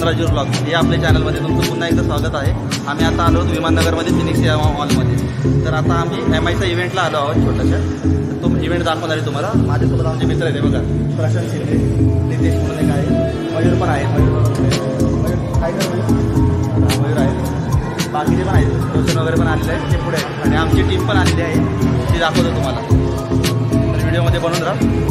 Raju blog हे आपल्या चॅनलमध्ये तुमचं पुन्हा एकदा स्वागत आहे। आम्ही आता आलो आहोत विमाननगरमध्ये फिनिक्स मॉलमध्ये। तर आता आम्ही MIचा इव्हेंटला आलो आहोत छोटासा। तर तो इव्हेंट दाखवणार आहे तुम्हाला। माझ्यासोबत आमचे मित्र आहेत बघा, प्रशांत शिंदे, नितेश म्हणून एक आहे, मयूर पण आहे, मयूर आहे, बाकीचे पण आहेत, रोशन वगैरे पण आलेले आहेत, ते पुढे आहेत आणि आमची टीम पण आलेली आहे, ती दाखवतो तुम्हाला। तर व्हिडिओमध्ये बनवून राहा।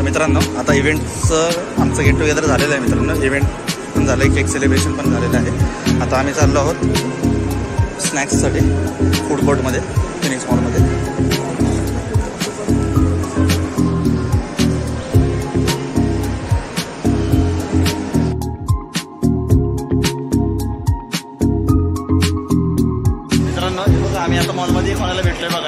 मित्रांनो, आता इव्हेंटचं आमचं गेट टुगेदर झालेलं आहे मित्रांनो। इव्हेंट पण झालं आहे, केक सेलिब्रेशन पण झालेलं आहे। आता आम्ही चाललो आहोत स्नॅक्ससाठी फूड कोर्टमध्ये, फिनिक्स मॉलमध्ये। मित्रांनो, आम्ही आता मॉलमध्ये कोणाला भेटलोय बघा।